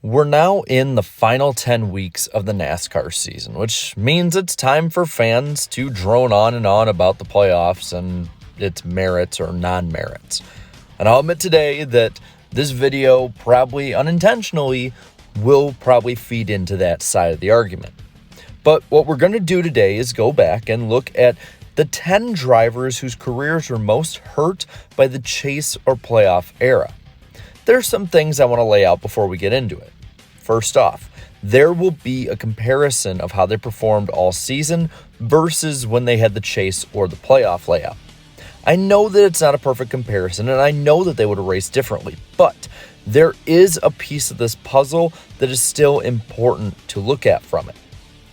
We're now in the final 10 weeks of the NASCAR season, which means it's time for fans to drone on and on about the playoffs and its merits or non-merits. And I'll admit today that this video probably unintentionally will probably feed into that side of the argument. But what we're going to do today is go back and look at the 10 drivers whose careers were most hurt by the chase or playoff era. There's some things I want to lay out before we get into it. First off, there will be a comparison of how they performed all season versus when they had the chase or the playoff layout. I know that it's not a perfect comparison, and I know that they would have raced differently, but there is a piece of this puzzle that is still important to look at from it.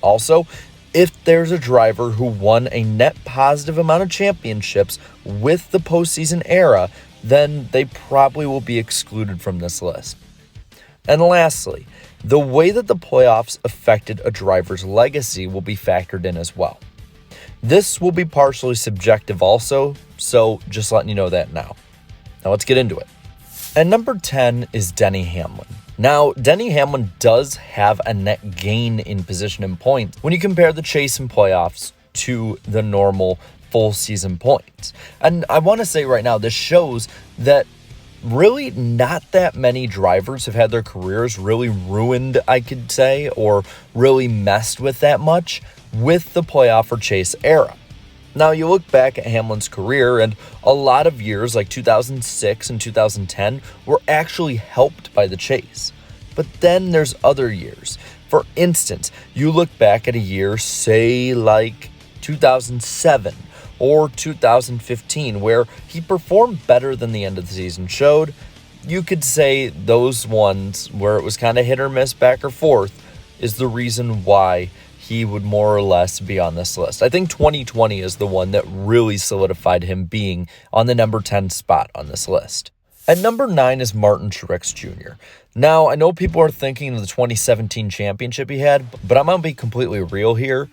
Also, if there's a driver who won a net positive amount of championships with the postseason era, then they probably will be excluded from this list. And lastly, the way that the playoffs affected a driver's legacy will be factored in as well. This will be partially subjective also, so just letting you know that now. Now let's get into it. At number 10 is Denny Hamlin. Now, Denny Hamlin does have a net gain in position and points when you compare the chase and playoffs to the normal full season points. And I want to say right now, this shows that really not that many drivers have had their careers really ruined, I could say, or really messed with that much with the playoff or chase era. Now, you look back at Hamlin's career, and a lot of years like 2006 and 2010 were actually helped by the chase. But then there's other years. For instance, you look back at a year, say like 2007 or 2015, where he performed better than the end of the season showed. You could say those ones where it was kind of hit or miss back or forth is the reason why he would more or less be on this list. I think 2020 is the one that really solidified him being on the number 10 spot on this list. At number 9 is Martin Truex Jr. Now, I know people are thinking of the 2017 championship he had, but I'm going to be completely real here.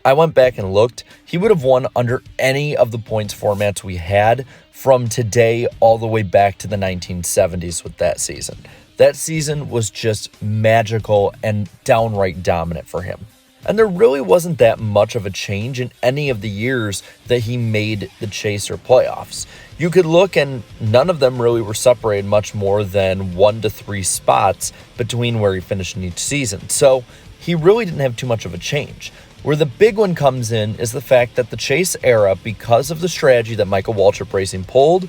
I went back and looked. He would have won under any of the points formats we had from today all the way back to the 1970s with that season. That season was just magical and downright dominant for him. And there really wasn't that much of a change in any of the years that he made the chase or playoffs. You could look and none of them really were separated much more than 1 to 3 spots between where he finished in each season. So he really didn't have too much of a change. Where the big one comes in is the fact that the chase era, because of the strategy that Michael Waltrip Racing pulled,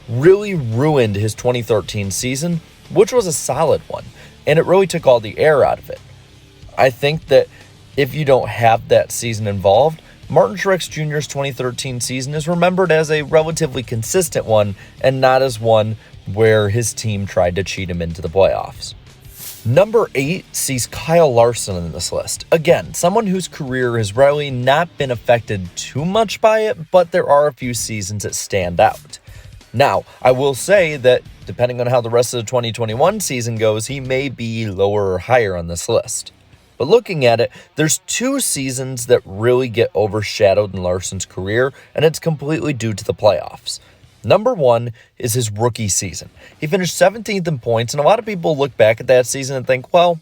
really ruined his 2013 season, which was a solid one, and it really took all the air out of it. I think that if you don't have that season involved, Martin Truex Jr.'s 2013 season is remembered as a relatively consistent one and not as one where his team tried to cheat him into the playoffs. Number 8 sees Kyle Larson in this list. Again, someone whose career has really not been affected too much by it, but there are a few seasons that stand out. Now, I will say that depending on how the rest of the 2021 season goes, he may be lower or higher on this list. But looking at it, there's 2 seasons that really get overshadowed in Larson's career, and it's completely due to the playoffs. Number 1 is his rookie season. He finished 17th in points, and a lot of people look back at that season and think, well,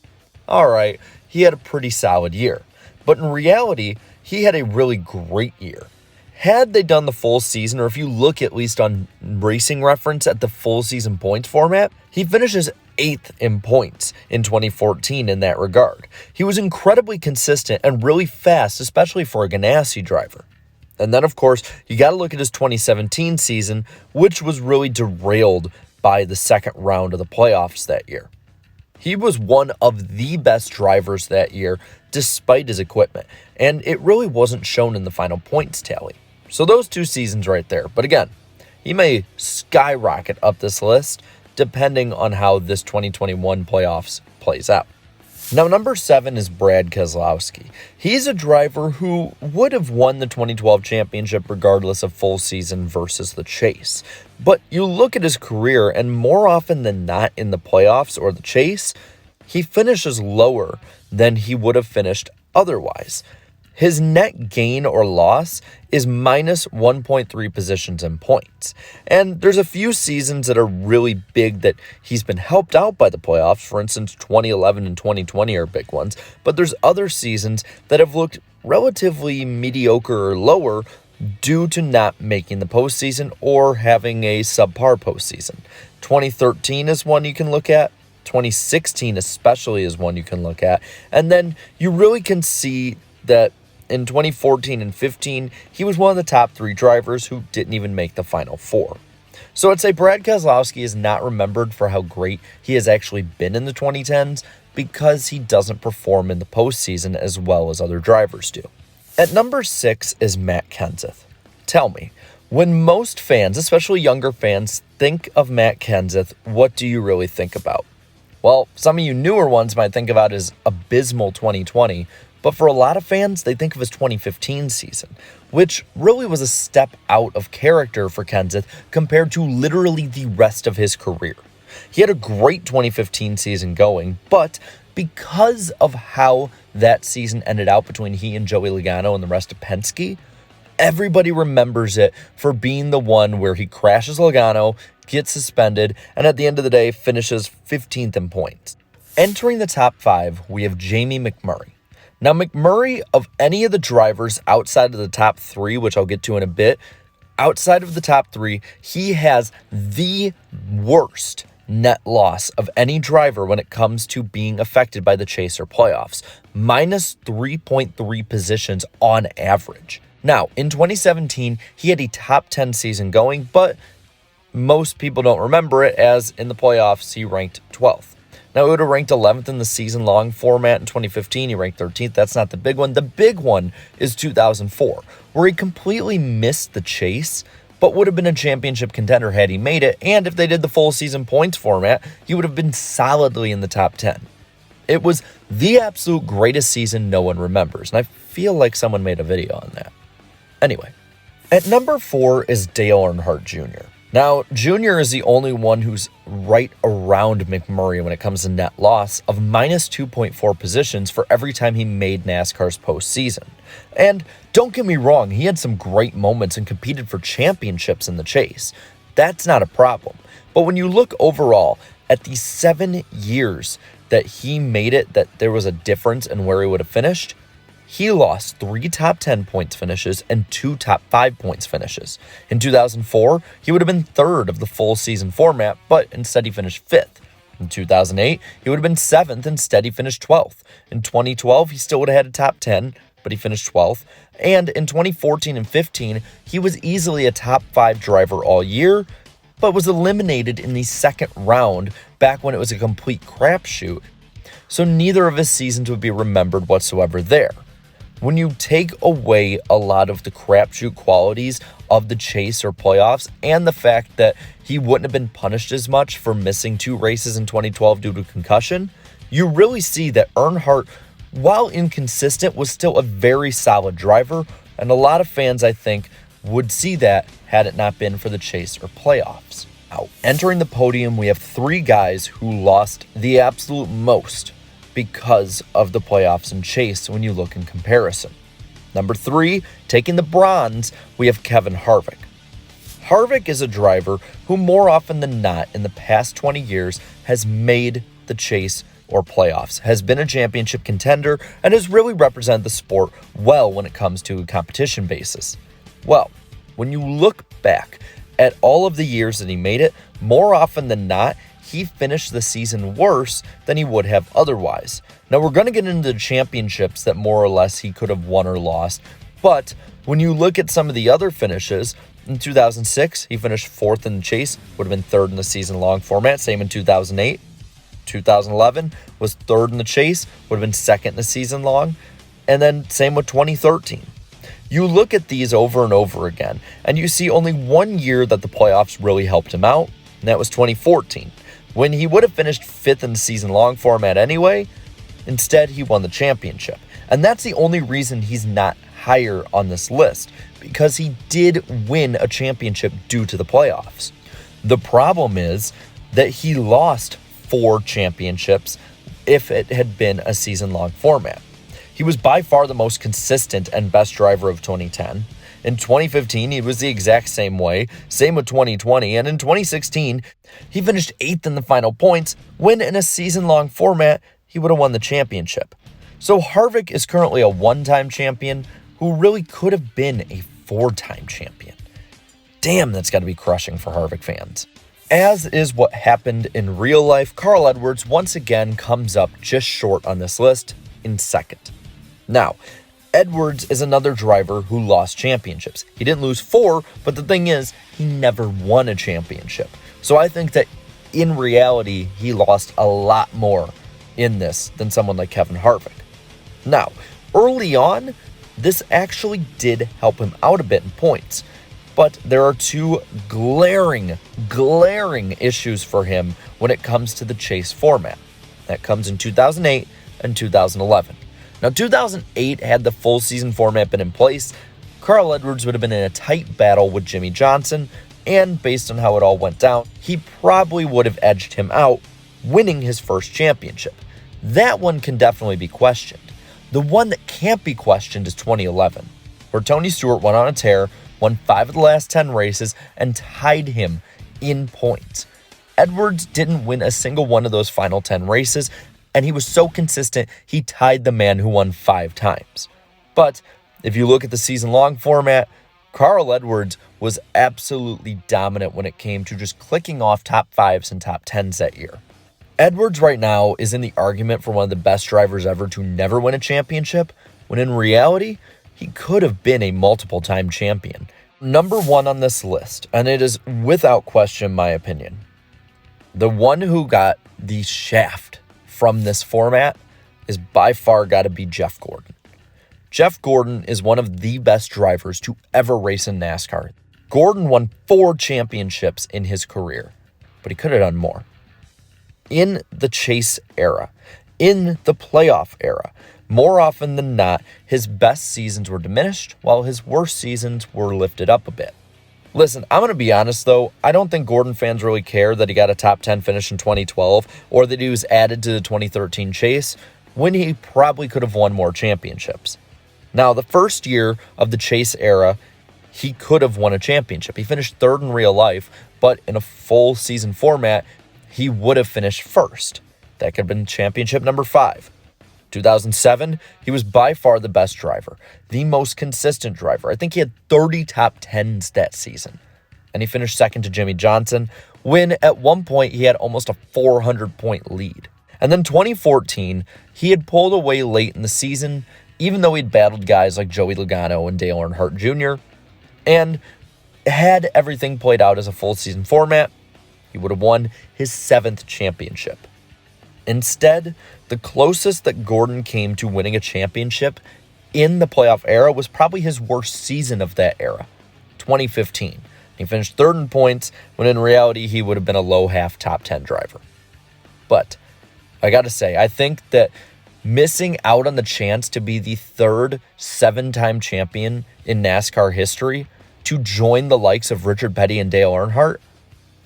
all right, he had a pretty solid year. But in reality, he had a really great year. Had they done the full season, or if you look at least on Racing Reference at the full season points format, he finishes 8th in points in 2014 in that regard. He was incredibly consistent and really fast, especially for a Ganassi driver. And then, of course, you got to look at his 2017 season, which was really derailed by the second round of the playoffs that year. He was one of the best drivers that year, despite his equipment, and it really wasn't shown in the final points tally. So those 2 seasons right there. But again, he may skyrocket up this list, depending on how this 2021 playoffs plays out. Now, number 7 is Brad Keselowski. He's a driver who would have won the 2012 championship regardless of full season versus the chase. But you look at his career, and more often than not in the playoffs or the chase, he finishes lower than he would have finished otherwise. His net gain or loss is minus 1.3 positions in points. And there's a few seasons that are really big that he's been helped out by the playoffs. For instance, 2011 and 2020 are big ones. But there's other seasons that have looked relatively mediocre or lower due to not making the postseason or having a subpar postseason. 2013 is one you can look at. 2016 especially is one you can look at. And then you really can see that in 2014 and 15, he was one of the top 3 drivers who didn't even make the Final Four. So I'd say Brad Keselowski is not remembered for how great he has actually been in the 2010s because he doesn't perform in the postseason as well as other drivers do. At number 6 is Matt Kenseth. Tell me, when most fans, especially younger fans, think of Matt Kenseth, what do you really think about? Well, some of you newer ones might think about his abysmal 2020, but for a lot of fans, they think of his 2015 season, which really was a step out of character for Kenseth compared to literally the rest of his career. He had a great 2015 season going, but because of how that season ended out between he and Joey Logano and the rest of Penske, everybody remembers it for being the one where he crashes Logano, gets suspended, and at the end of the day finishes 15th in points. Entering the top 5, we have Jamie McMurray. Now, McMurray, of any of the drivers outside of the top 3, which I'll get to in a bit, outside of the top 3, he has the worst net loss of any driver when it comes to being affected by the chase or playoffs. Minus 3.3 positions on average. Now, in 2017, he had a top 10 season going, but most people don't remember it as in the playoffs, he ranked 12th. Now, he would have ranked 11th in the season-long format in 2015. He ranked 13th. That's not the big one. The big one is 2004, where he completely missed the chase, but would have been a championship contender had he made it. And if they did the full season points format, he would have been solidly in the top 10. It was the absolute greatest season no one remembers, and I feel like someone made a video on that. Anyway, at number 4 is Dale Earnhardt Jr. Now, Jr. is the only one who's right around McMurray when it comes to net loss of minus 2.4 positions for every time he made NASCAR's postseason. And don't get me wrong, he had some great moments and competed for championships in the chase. That's not a problem. But when you look overall at the 7 years that he made it, that there was a difference in where he would have finished, he lost 3 top 10 points finishes and 2 top 5 points finishes. In 2004, he would have been 3rd of the full season format, but instead he finished 5th. In 2008, he would have been 7th, instead he finished 12th. In 2012, he still would have had a top 10, but he finished 12th. And in 2014 and 15, he was easily a top 5 driver all year, but was eliminated in the second round back when it was a complete crapshoot. So neither of his seasons would be remembered whatsoever there. When you take away a lot of the crapshoot qualities of the chase or playoffs and the fact that he wouldn't have been punished as much for missing 2 races in 2012 due to concussion, you really see that Earnhardt, while inconsistent, was still a very solid driver, and a lot of fans, I think, would see that had it not been for the chase or playoffs. Now, entering the podium, we have 3 guys who lost the absolute most because of the playoffs and chase when you look in comparison. Number 3, taking the bronze, we have Kevin Harvick. Harvick is a driver who more often than not in the past 20 years has made the chase or playoffs, has been a championship contender, and has really represented the sport well when it comes to a competition basis. Well, when you look back at all of the years that he made it, more often than not, he finished the season worse than he would have otherwise. Now, we're going to get into the championships that more or less he could have won or lost, but when you look at some of the other finishes, in 2006, he finished 4th in the chase, would have been 3rd in the season-long format, same in 2008. 2011 was 3rd in the chase, would have been 2nd in the season-long, and then same with 2013. You look at these over and over again, and you see only one year that the playoffs really helped him out, and that was 2014. When he would have finished 5th in the season-long format anyway, instead he won the championship. And that's the only reason he's not higher on this list, because he did win a championship due to the playoffs. The problem is that he lost 4 championships if it had been a season-long format. He was by far the most consistent and best driver of 2010. In 2015, he was the exact same way, same with 2020, and in 2016, he finished 8th in the final points, when in a season-long format, he would have won the championship. So Harvick is currently a one-time champion who really could have been a 4-time champion. Damn, that's got to be crushing for Harvick fans. As is what happened in real life, Carl Edwards once again comes up just short on this list in second. Now, Edwards is another driver who lost championships. He didn't lose 4, but the thing is, he never won a championship. So I think that in reality, he lost a lot more in this than someone like Kevin Harvick. Now, early on, this actually did help him out a bit in points, but there are 2 glaring issues for him when it comes to the chase format. That comes in 2008 and 2011. Now, 2008, had the full season format been in place, Carl Edwards would have been in a tight battle with Jimmie Johnson, and based on how it all went down, he probably would have edged him out, winning his first championship. That one can definitely be questioned. The one that can't be questioned is 2011, where Tony Stewart went on a tear, won 5 of the last 10 races, and tied him in points. Edwards didn't win a single one of those final 10 races, and he was so consistent, he tied the man who won 5 times. But if you look at the season-long format, Carl Edwards was absolutely dominant when it came to just clicking off top 5s and top 10s that year. Edwards right now is in the argument for one of the best drivers ever to never win a championship, when in reality, he could have been a multiple-time champion. Number 1 on this list, and it is without question my opinion, the one who got the shaft from this format is by far got to be Jeff Gordon. Jeff Gordon is one of the best drivers to ever race in NASCAR. Gordon won 4 championships in his career, but he could have done more. In the chase era, in the playoff era, more often than not, his best seasons were diminished while his worst seasons were lifted up a bit. Listen, I'm going to be honest though, I don't think Gordon fans really care that he got a top 10 finish in 2012 or that he was added to the 2013 chase when he probably could have won more championships. Now, the first year of the chase era, he could have won a championship. He finished 3rd in real life, but in a full season format, he would have finished 1st. That could have been championship number 5. 2007, he was by far the best driver, the most consistent driver. I think he had 30 top 10s that season. And he finished 2nd to Jimmie Johnson, when at one point he had almost a 400-point lead. And then 2014, he had pulled away late in the season, even though he'd battled guys like Joey Logano and Dale Earnhardt Jr., and had everything played out as a full season format, he would have won his 7th championship. Instead, the closest that Gordon came to winning a championship in the playoff era was probably his worst season of that era, 2015. He finished 3rd in points, when in reality he would have been a low half top 10 driver. But I got to say, I think that missing out on the chance to be the 3rd 7-time champion in NASCAR history to join the likes of Richard Petty and Dale Earnhardt,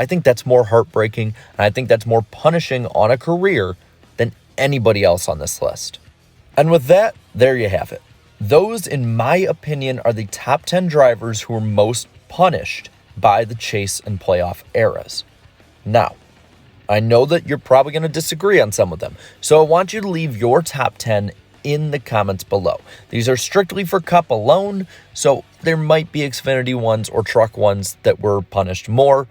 I think that's more heartbreaking, and I think that's more punishing on a career than anybody else on this list. And with that, there you have it. Those, in my opinion, are the top 10 drivers who were most punished by the chase and playoff eras. Now, I know that you're probably going to disagree on some of them, so I want you to leave your top 10 in the comments below. These are strictly for Cup alone, so there might be Xfinity ones or truck ones that were punished more.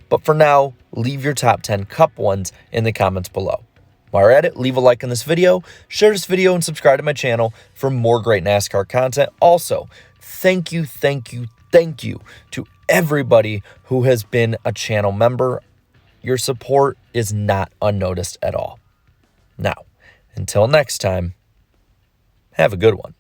But for now, leave your top 10 Cup ones in the comments below. While you're at it, leave a like on this video, share this video, and subscribe to my channel for more great NASCAR content. Also, thank you to everybody who has been a channel member. Your support is not unnoticed at all. Now, until next time, have a good one.